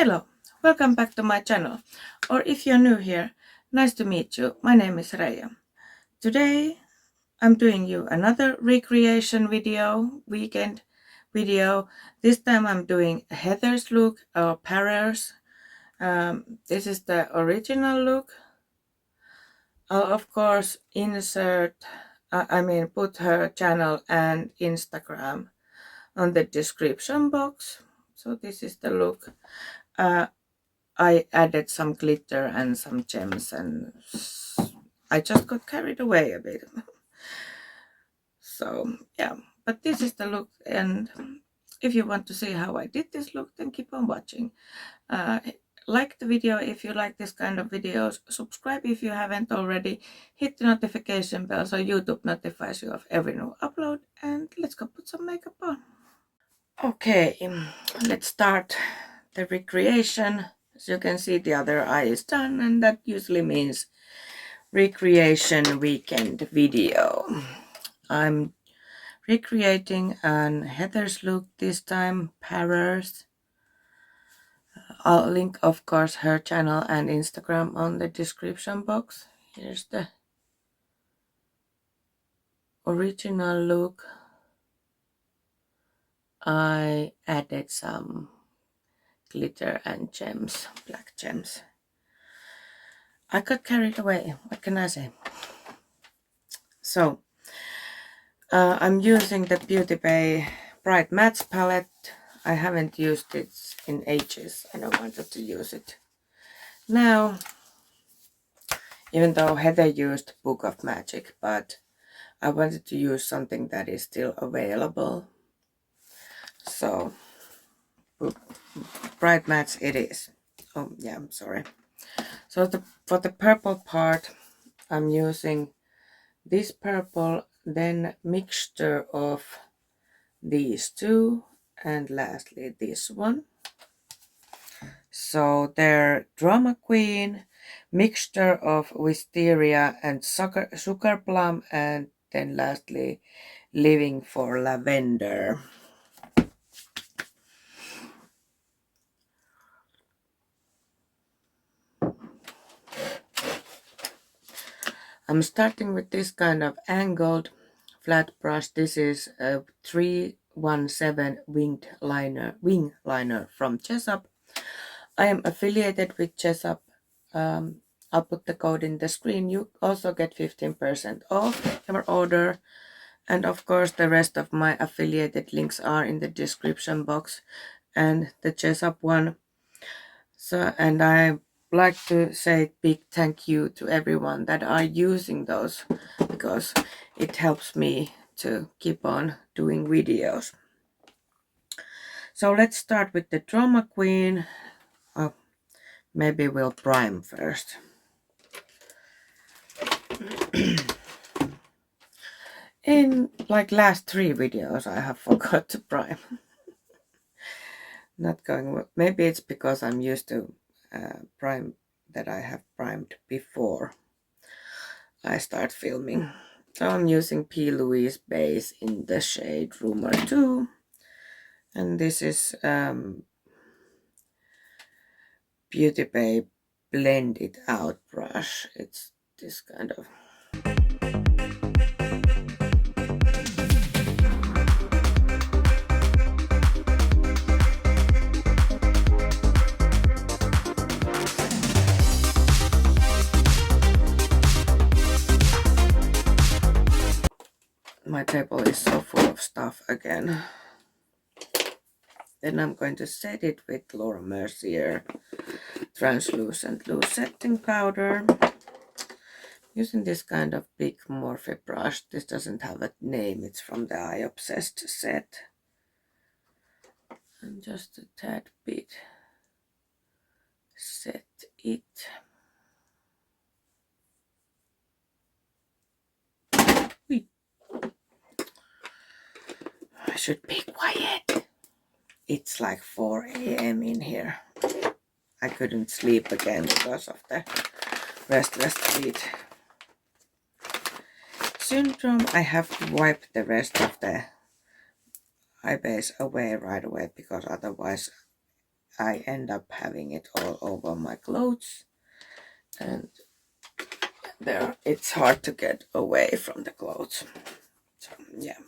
Hello, welcome back to my channel, or if you're new here, nice to meet you. My name is Reija. Today I'm doing you another recreation video, weekend video. This time I'm doing Heather's look or Parrers. This is the original look. I'll of course put her channel and Instagram on the description box. So this is the look. I added some glitter and some gems, and I just got carried away a bit. So yeah, but this is the look, and if you want to see how I did this look, then keep on watching. Like the video if you like this kind of videos, subscribe if you haven't already, hit the notification bell so YouTube notifies you of every new upload, and let's go put some makeup on. Okay, let's start the recreation. As you can see, the other eye is done, and that usually means recreation weekend video. I'm recreating an Heather's look this time, Parrers. I'll link, of course, her channel and Instagram on the description box. Here's the original look. I added some glitter and gems, black gems. I got carried away, what can I say? So, I'm using the Beauty Bay Bright Mattes palette. I haven't used it in ages, and I wanted to use it now. Even though Heather used Book of Magic, but I wanted to use something that is still available. So, Bright Mattes it is. Oh yeah, I'm sorry. So for the purple part, I'm using this purple, then mixture of these two, and lastly this one. So they're Drama Queen, mixture of Wisteria and sugar plum, and then lastly Living for Lavender. I'm starting with this kind of angled flat brush. This is a 317 wing liner from Jessup. I am affiliated with Jessup. I'll put the code in the screen. You also get 15% off your order. And of course, the rest of my affiliated links are in the description box, and the Jessup one. So, and I like to say big thank you to everyone that are using those, because it helps me to keep on doing videos. So let's start with the Drama Queen. Oh, maybe we'll prime first. In like last 3 videos I have forgot to prime. Not going, maybe it's because I'm used to prime that I have primed before I start filming. So I'm using P. Louise base in the shade Rumor 2, and this is Beauty Bay Blend It Out brush. It's this kind of my table is so full of stuff again. Then I'm going to set it with Laura Mercier translucent loose setting powder. Using this kind of big Morphe brush. This doesn't have a name, it's from the Eye Obsessed set. And just a tad bit. Set it. I should be quiet. It's like 4 a.m. in here. I couldn't sleep again because of the restless feet syndrome. I have to wipe the rest of the eye base away right away, because otherwise I end up having it all over my clothes, and there it's hard to get away from the clothes. So yeah.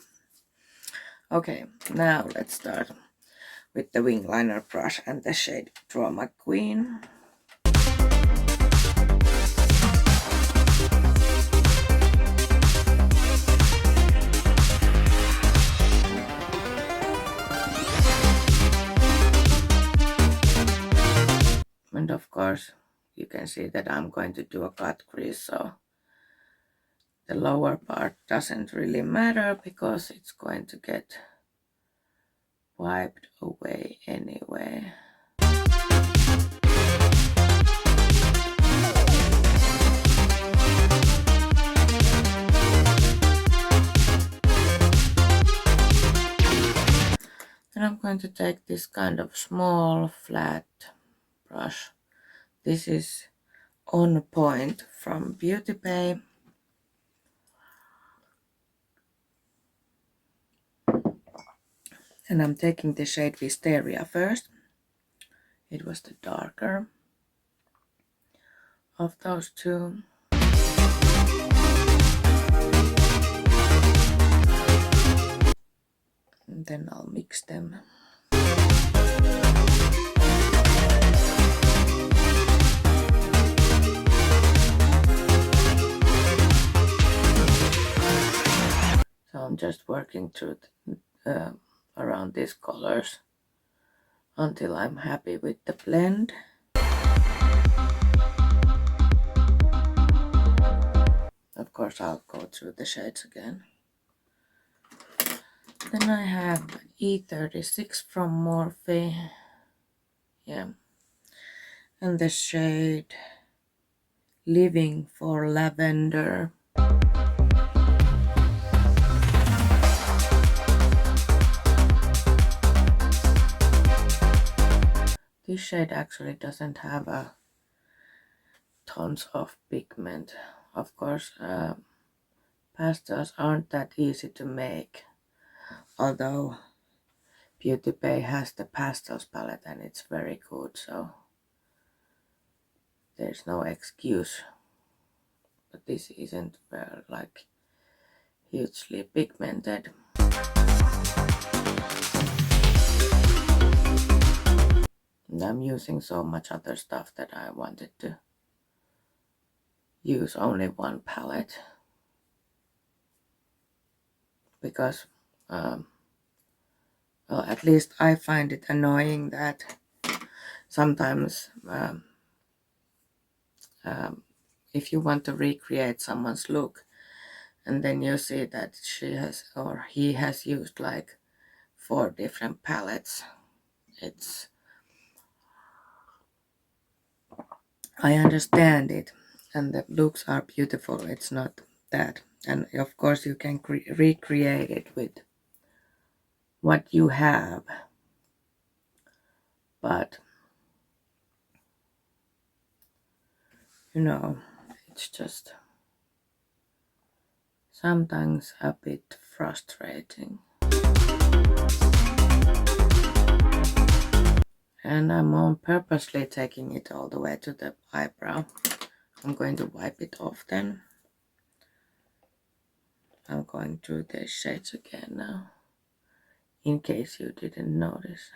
Okay, now let's start with the wing liner brush and the shade Drama Queen. And of course, you can see that I'm going to do a cut crease, so the lower part doesn't really matter because it's going to get wiped away anyway. And I'm going to take this kind of small flat brush. This is On Point from Beauty Bay. And I'm taking the shade Wisteria first. It was the darker of those two. And then I'll mix them. So I'm just working through around these colors until I'm happy with the blend. Of course, I'll go through the shades again. Then I have E36 from Morphe. Yeah. And the shade Living for Lavender. This shade actually doesn't have tons of pigment. Of course, pastels aren't that easy to make, although Beauty Bay has the pastels palette and it's very good, so there's no excuse. But this isn't like hugely pigmented. And I'm using so much other stuff that I wanted to use only one palette, because well, at least I find it annoying that sometimes if you want to recreate someone's look and then you see that she has or he has used like 4 different palettes, I understand it and the looks are beautiful, it's not that, and of course you can recreate it with what you have, but you know, it's just sometimes a bit frustrating. And I'm on purposely taking it all the way to the eyebrow. I'm going to wipe it off then. I'm going through the shades again now, in case you didn't notice.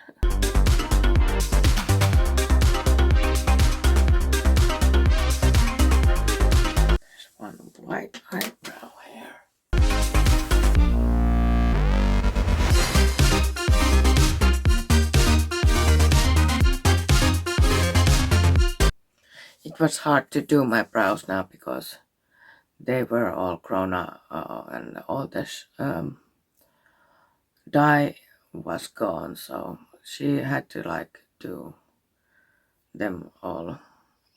There's one white eyebrow here. It was hard to do my brows now because they were all grown up and all this dye was gone, so she had to like do them all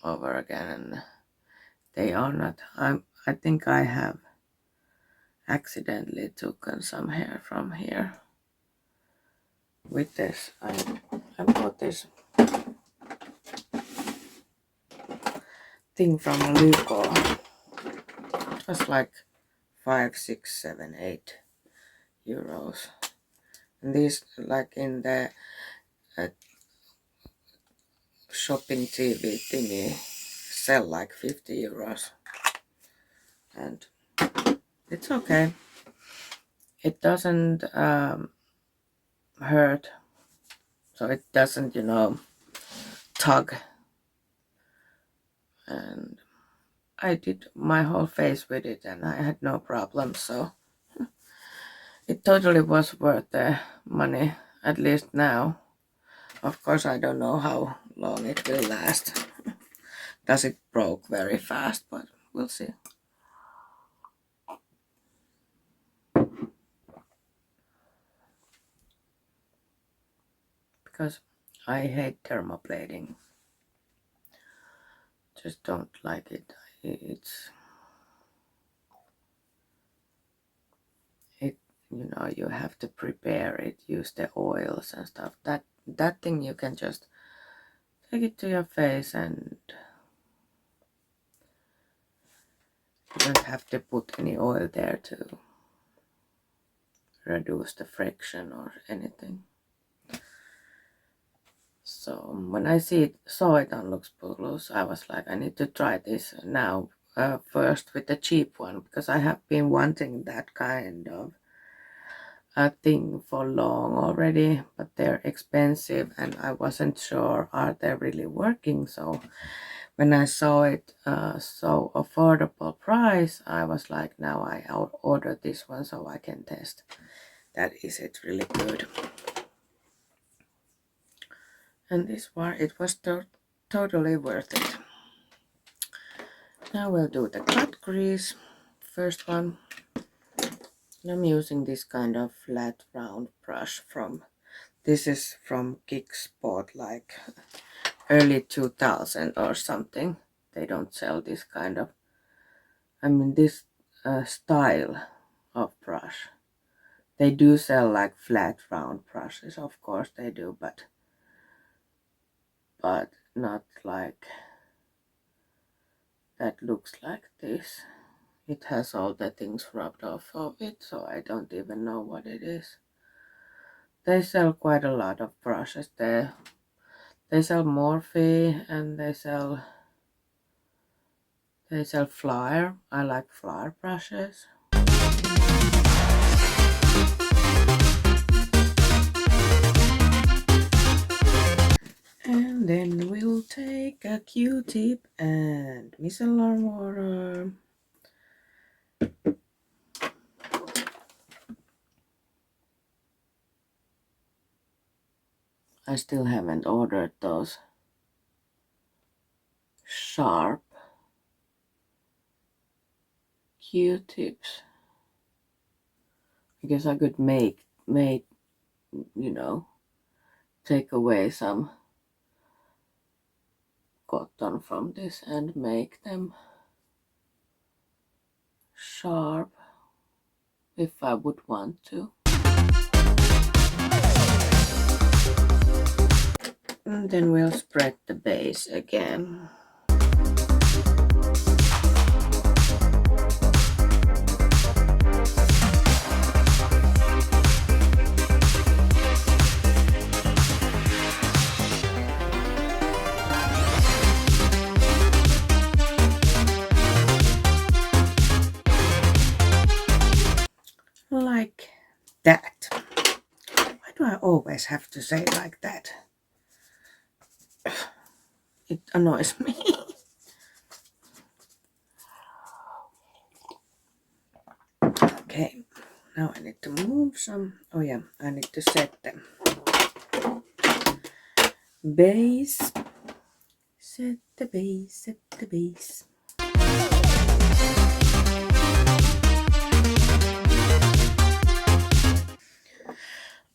over again, and they are not. I think I have accidentally taken some hair from here with this. I bought this thing from Lyko. It was like 5, 6, 7, 8 euros. And these, like in the shopping TV thingy sell like 50 euros. And it's okay. It doesn't hurt. So it doesn't, tug. And I did my whole face with it and I had no problem. So it totally was worth the money, at least now. Of course, I don't know how long it will last. Does it broke very fast, but we'll see. Because I hate thermoblading. Just don't like it. You have to prepare it, use the oils and stuff. That thing you can just take it to your face and you don't have to put any oil there to reduce the friction or anything. So when I saw it on Lux Plus, I was like, I need to try this now first with the cheap one, because I have been wanting that kind of a thing for long already, but they're expensive and I wasn't sure are they really working. So when I saw it so affordable price, I was like, now I'll order this one so I can test that is it really good. And this one, it was totally worth it. Now we'll do the cut crease. First one, I'm using this kind of flat round brush this is from Kicksport, like early 2000 or something. They don't sell this kind of, this style of brush. They do sell like flat round brushes, of course they do, but not like that looks like this. It has all the things rubbed off of it, so I don't even know what it is. They sell quite a lot of brushes there. They sell Morphe and they sell Flyer. I like Flyer brushes. And then we'll take a Q-tip and micellar water. I still haven't ordered those sharp Q-tips. I guess I could make take away some cotton from this and make them sharp if I would want to. And then we'll spread the base again. Like that. Why do I always have to say like that? It annoys me. Okay, now I need to move some. Oh yeah, I need to set them. Base. Set the base, set the base.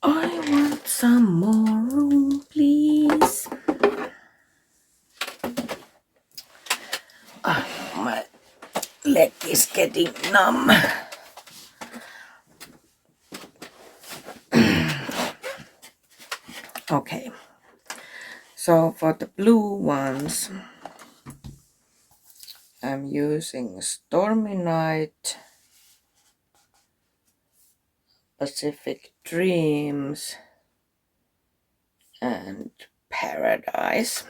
I want some more room, please. My leg is getting numb. Okay, so for the blue ones, I'm using Stormy Night, Pacific Dreams, and Paradise.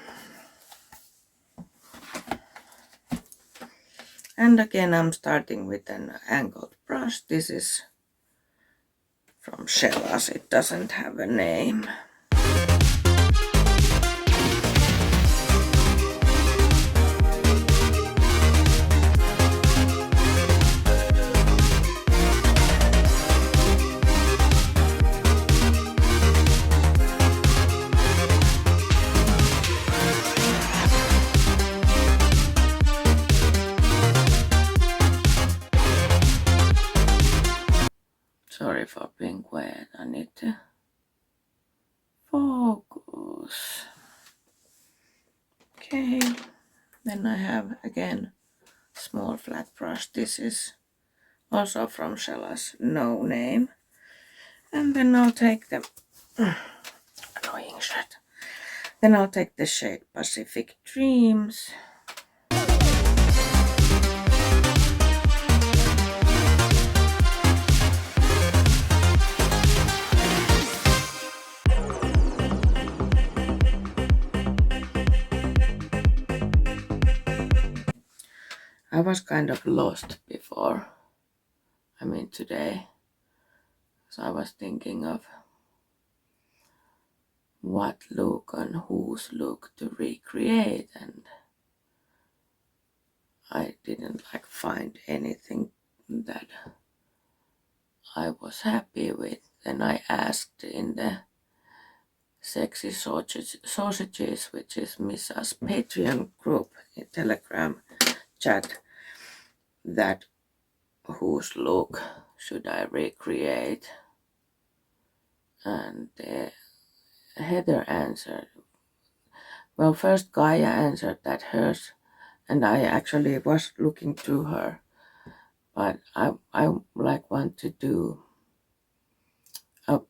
And again, I'm starting with an angled brush. This is from Mascaras. It doesn't have a name. Sorry for being quiet, I need to focus. Okay, then I have again small flat brush. This is also from Mascaras, no name. And then I'll take the annoying shit. Then I'll take the shade Pacific Dreams. I was kind of lost before, today. So I was thinking of what look and whose look to recreate, and I didn't find anything that I was happy with. Then I asked in the Sexy Sausages, which is Missa's Patreon group in Telegram chat, that whose look should I recreate, and Heather answered. Well, first Gaia answered that hers, and I actually was looking through her, but I want to do a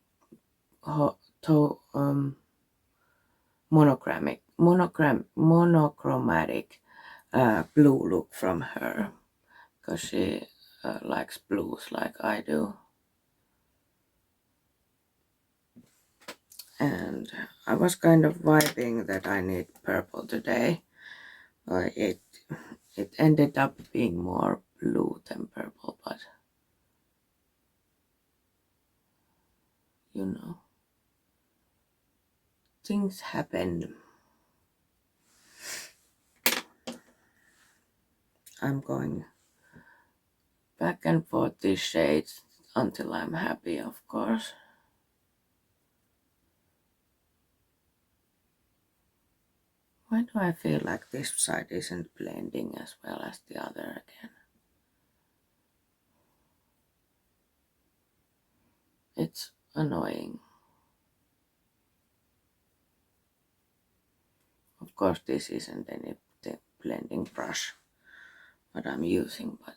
monochromatic blue look from her, because she likes blues like I do. And I was kind of vibing that I need purple today. It ended up being more blue than purple, but you know, things happen. I'm going back and forth these shades until I'm happy, of course. Why do I feel like this side isn't blending as well as the other again? It's annoying. Of course, this isn't any blending brush what I'm using, but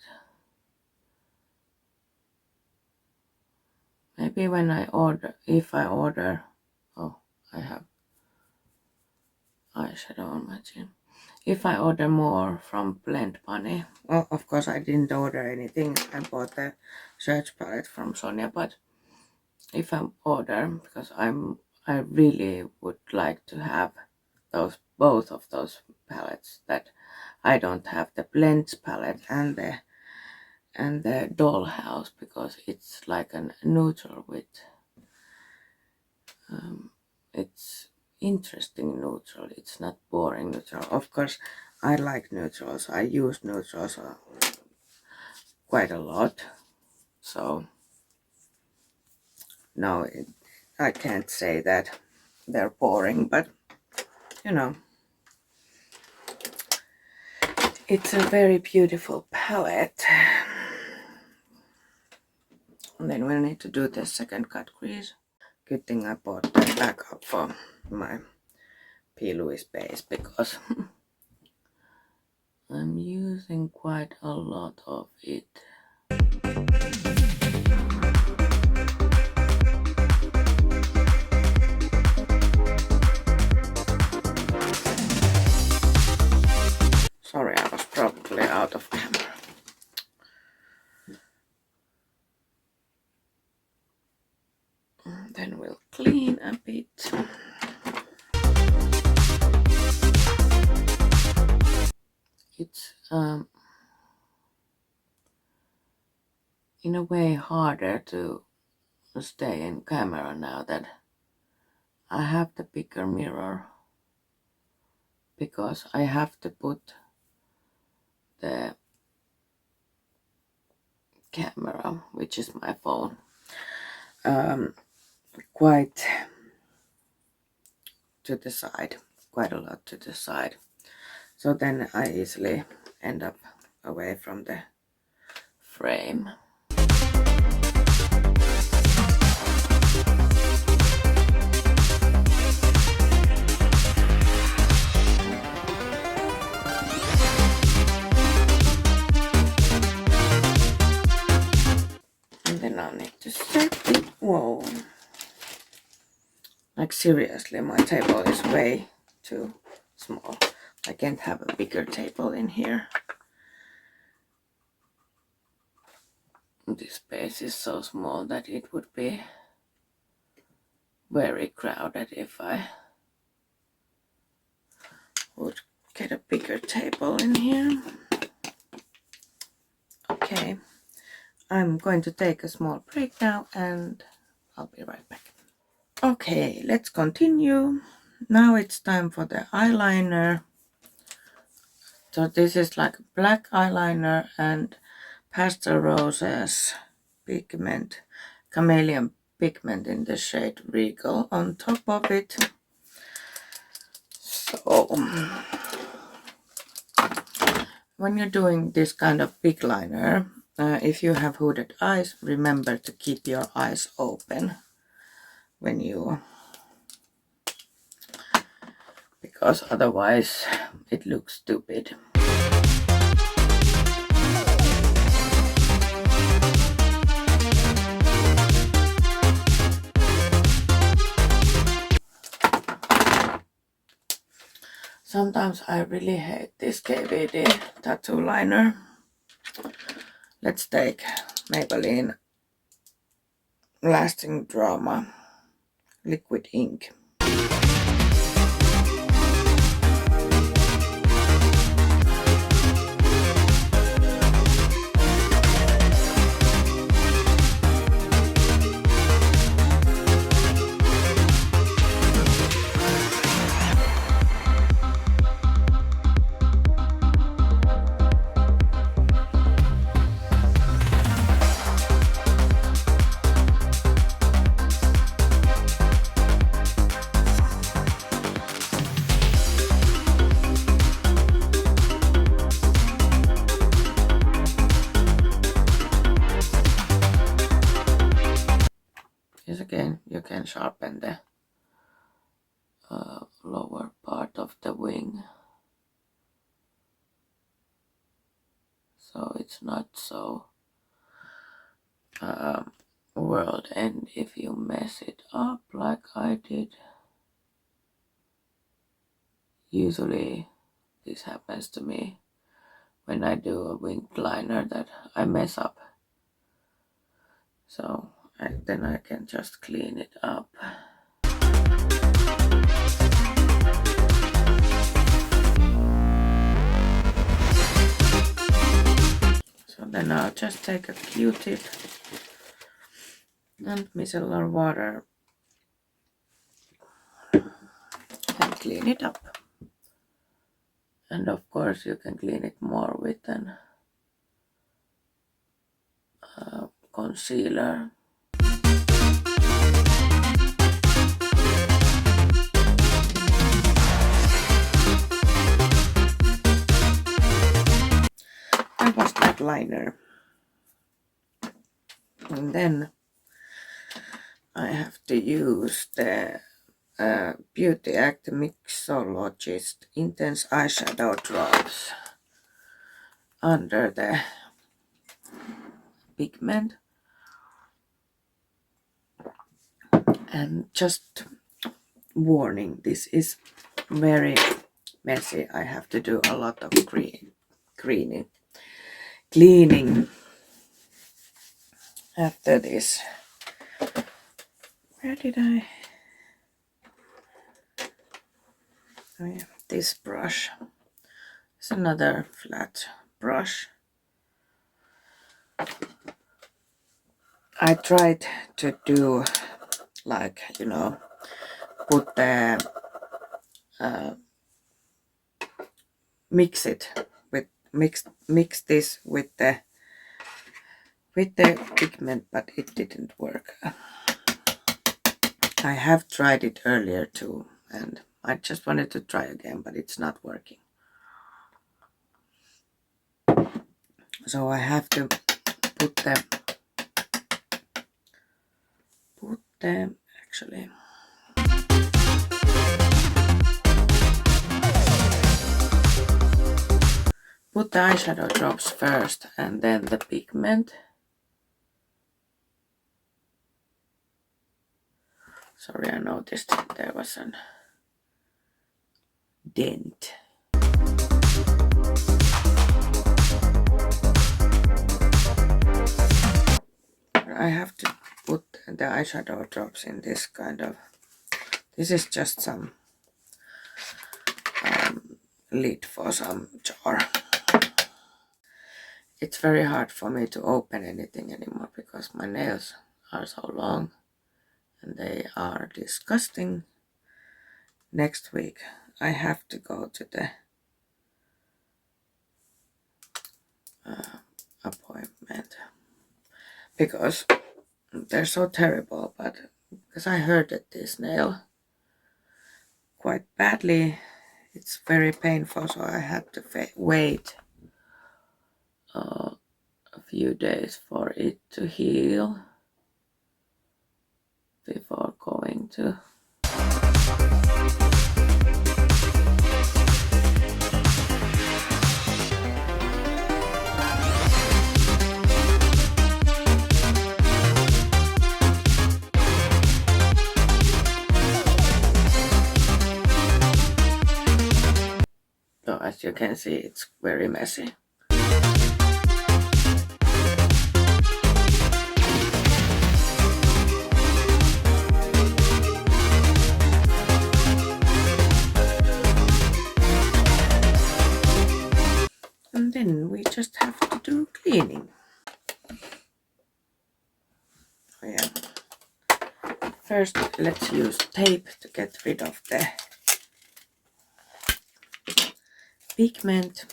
maybe when if I order, I have eyeshadow on my chin. If I order more from Blend Bunny, well, of course I didn't order anything. I bought the search palette from Sonia, but if I order, because I really would like to have both of those palettes, that I don't have the Blends palette and the Dollhouse, because it's like a neutral with it's interesting neutral. It's not boring neutral. Of course, I like neutrals. I use neutrals quite a lot. So no, I can't say that they're boring, but you know, it's a very beautiful palette. And then we'll need to do the second cut crease. Good thing I bought the backup for my P. Louise base, because I'm using quite a lot of it. Sorry, I was probably out of camera. Then we'll clean a bit. It's in a way harder to stay in camera now that I have the bigger mirror, because I have to put the camera, which is my phone, quite to the side, quite a lot to the side. So then I easily end up away from the frame. And then I need to set it. Whoa. Like seriously, my table is way too small. I can't have a bigger table in here. This space is so small that it would be very crowded if I would get a bigger table in here. Okay, I'm going to take a small break now and I'll be right back. Okay, let's continue. Now it's time for the eyeliner. So this is like black eyeliner and Pastel Roses pigment, chameleon pigment in the shade Regal on top of it. So when you're doing this kind of big liner, if you have hooded eyes, remember to keep your eyes open when you, because otherwise it looks stupid. Sometimes I really hate this KVD tattoo liner. Let's take Maybelline Lasting Drama Liquid Ink. Again, you can sharpen the lower part of the wing, so it's not so world end if you mess it up like I did. Usually this happens to me when I do a winged liner, that I mess up, so then I can just clean it up. So then I'll just take a Q-tip and micellar water and clean it up. And of course you can clean it more with an concealer. That was that liner. And then I have to use the Beauty Act Mixologist Intense Eyeshadow Drops under the pigment. And just warning, this is very messy. I have to do a lot of cleaning after this. Where did I? Oh yeah, this brush. It's another flat brush. I tried to do like, you know, put the mix this with the pigment, but it didn't work. I have tried it earlier too, and I just wanted to try again, but it's not working. So I have to put the actually put the eyeshadow drops first and then the pigment. Sorry, I noticed there was a dent. I have to put the eyeshadow drops in this kind of, this is just some lid for some jar. It's very hard for me to open anything anymore because my nails are so long and they are disgusting. Next week I have to go to the appointment because they're so terrible, but because I hurted this nail quite badly, it's very painful, so I had to wait a few days for it to heal before going to so as you can see, it's very messy. And then we just have to do cleaning. Oh yeah. First, let's use tape to get rid of the pigment.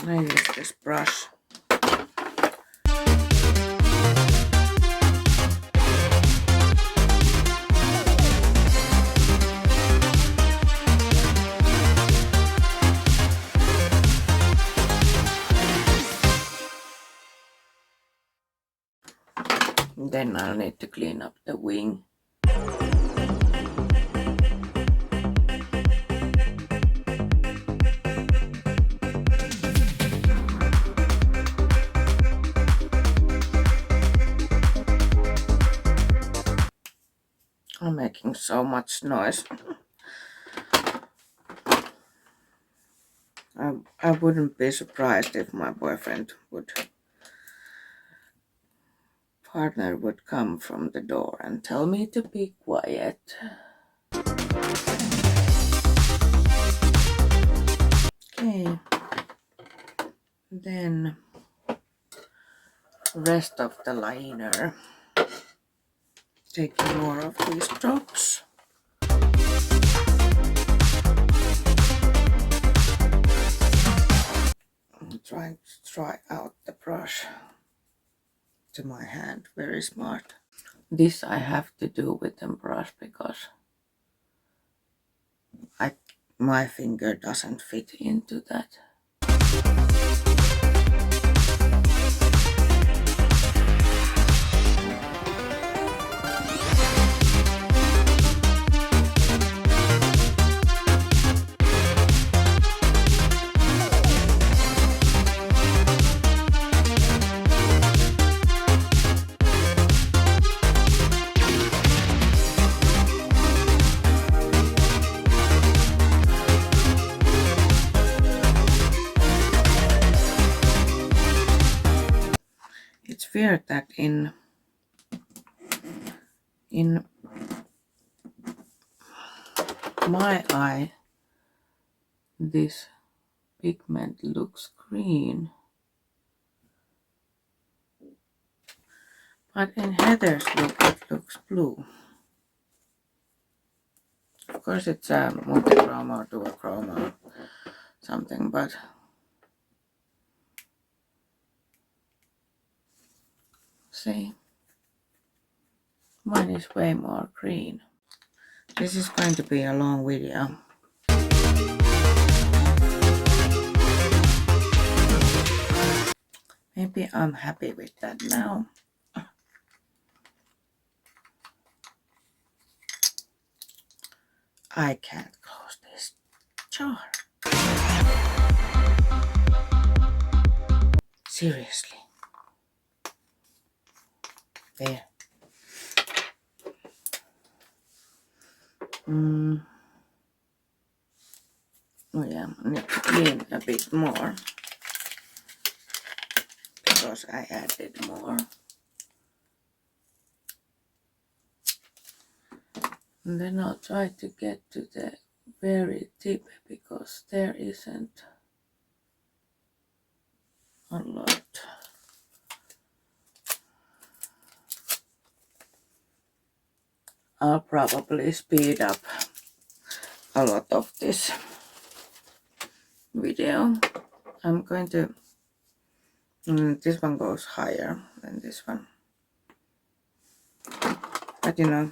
I use this brush. Then I'll need to clean up the wing. I'm making so much noise. I wouldn't be surprised if my partner would come from the door and tell me to be quiet. Okay, then rest of the liner. Taking more of these drops. I'm trying to try out the brush to my hand. Very smart. This I have to do with the brush because my finger doesn't fit into that. It's weird that in my eye, this pigment looks green. But in Heather's look, it looks blue. Of course, it's a multi-chrome or duochrome or something, but see, mine is way more green. This is going to be a long video. Maybe I'm happy with that now. I can't close this jar. Seriously. There. Oh yeah, I need to clean a bit more because I added more. And then I'll try to get to the very tip because there isn't a lot. I'll probably speed up a lot of this video. I'm going to, this one goes higher than this one, but you know,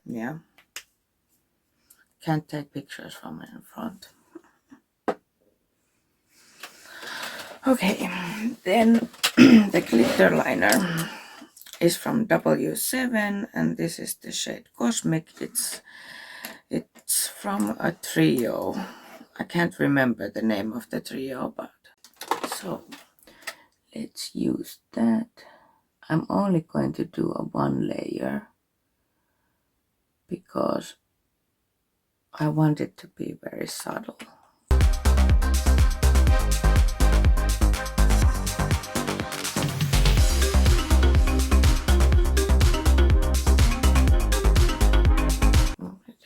yeah, can't take pictures from in front. Okay, then the glitter liner is from W7 and this is the shade Cosmic. It's from a trio. I can't remember the name of the trio, but so let's use that. I'm only going to do a one layer because I want it to be very subtle.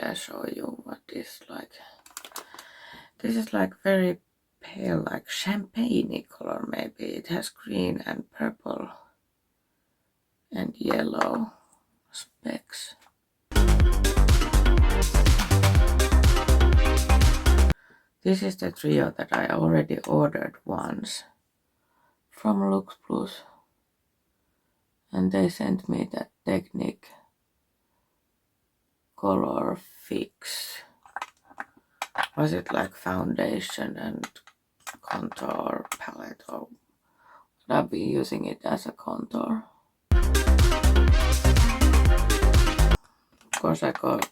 I'll show you what this like. This is like very pale, like champagne color maybe. It has green and purple and yellow specks. This is the trio that I already ordered once from Lux Plus, and they sent me that Technique Color Fix. Was it like foundation and contour palette, or would I be using it as a contour? Of course I got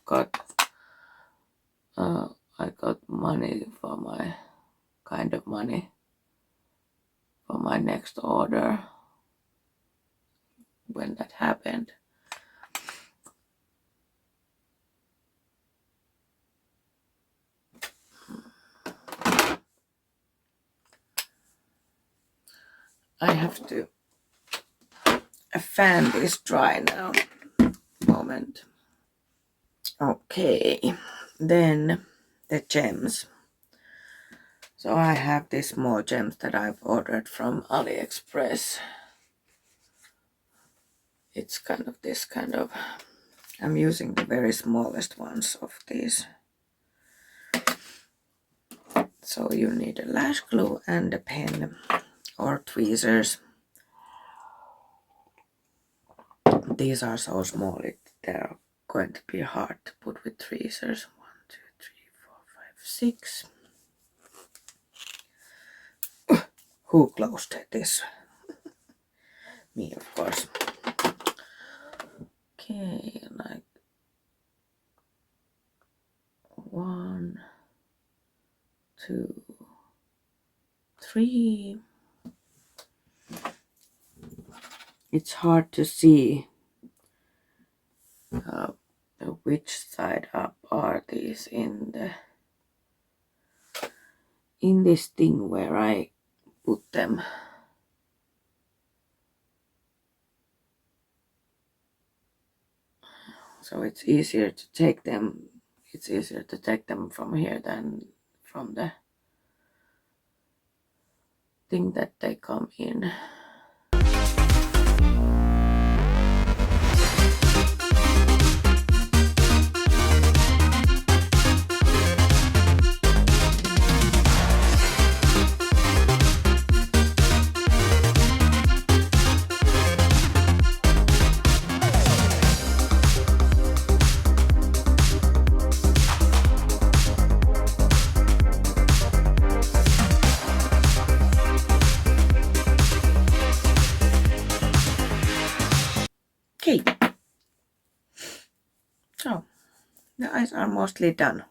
money for my money for my next order when that happened. I have to fan this dry now. Moment. Okay, then the gems. So I have these small gems that I've ordered from AliExpress. It's kind of this kind of, I'm using the very smallest ones of these. So you need a lash glue and a pen or tweezers. These are so small, they're going to be hard to put with tweezers. 1, 2, 3, 4, 5, 6. Who closed this? Me, of course. Okay, like 1, 2, 3. It's hard to see which side up are these in this thing where I put them. so it's easier to take them. It's easier to take them from here than from the thing that they come in. Okay, so the eyes are mostly done.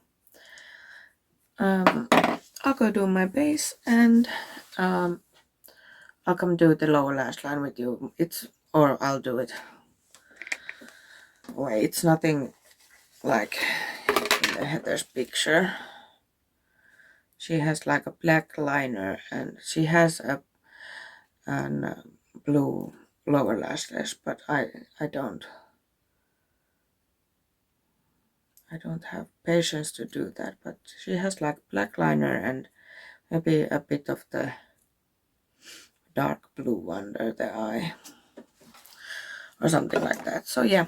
I'll go do my base and I'll come do the lower lash line with you. Or I'll do it. Wait, it's nothing like in the Heather's picture. She has like a black liner and she has a blue lower lashes, but I don't have patience to do that. But she has like black liner and maybe a bit of the dark blue under the eye or something like that. So yeah,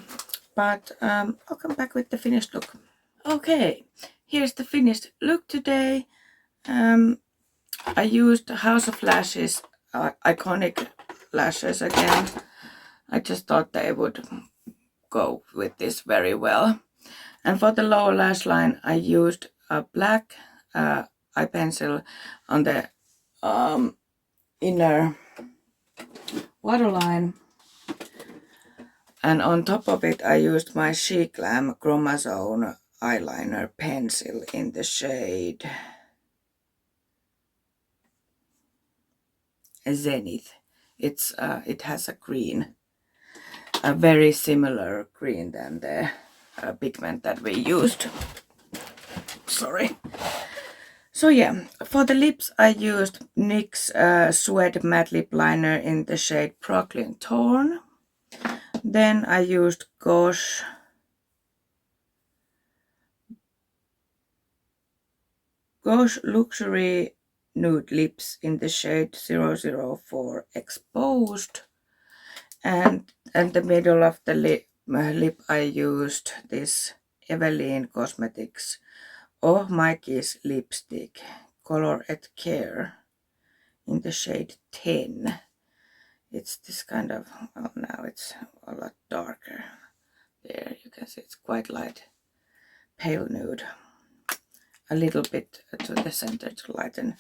but I'll come back with the finished look. Okay, here's the finished look today. I used House of Lashes iconic lashes again. I just thought they would go with this very well. And for the lower lash line, I used a black eye pencil on the inner waterline. And on top of it, I used my Chic Glam Chromazone eyeliner pencil in the shade Zenith. It has a green, a very similar green than the pigment that we used. Sorry. So yeah, for the lips I used NYX Suede Matte Lip Liner in the shade Brooklyn Torn. Then I used Gosh Luxury Nude Lips in the shade 004 Exposed. And the middle of the lip I used this Eveline Cosmetics Oh Mikey's lipstick Color et Care in the shade 10. It's this kind of, well, now it's a lot darker. There you can see it's quite light, pale nude. A little bit to the center to lighten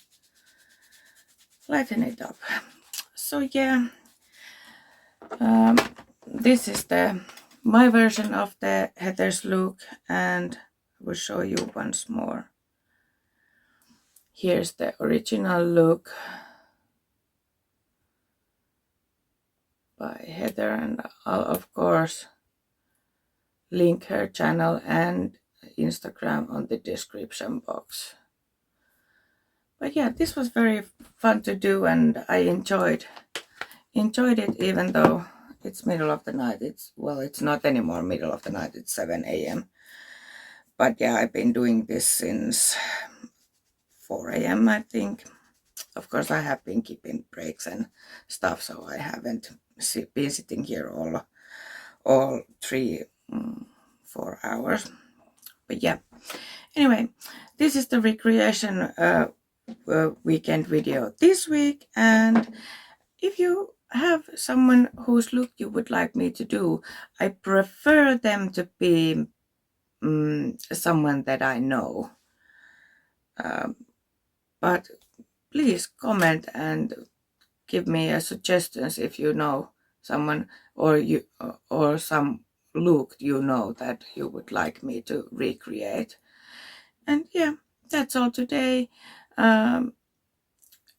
it up. So yeah, this is my version of the Heather's look, and I will show you once more. Here's the original look by Heather, and I'll of course link her channel and Instagram on the description box. But yeah, this was very fun to do, and I enjoyed it, even though it's middle of the night. It's not anymore middle of the night, it's 7 a.m. But yeah, I've been doing this since 4 a.m. I think. Of course, I have been keeping breaks and stuff, so I haven't been sitting here all 4 hours. But yeah, anyway, this is the recreation weekend video this week, and if you have someone whose look you would like me to do, I prefer them to be someone that I know. But please comment and give me suggestions if you know someone or some look you know that you would like me to recreate. And yeah, that's all today.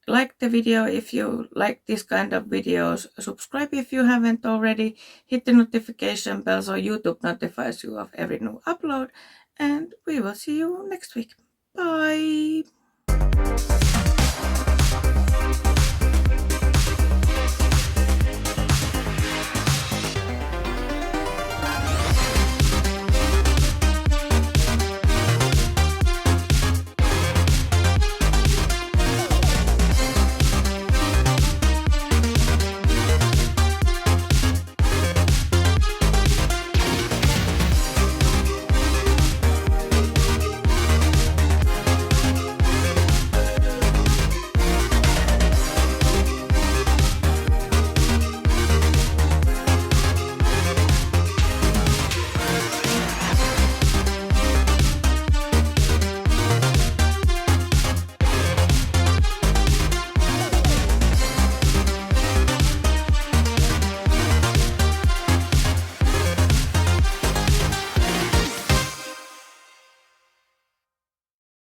Like the video if you like this kind of videos. Subscribe if you haven't already. Hit the notification bell so YouTube notifies you of every new upload. And we will see you next week. Bye!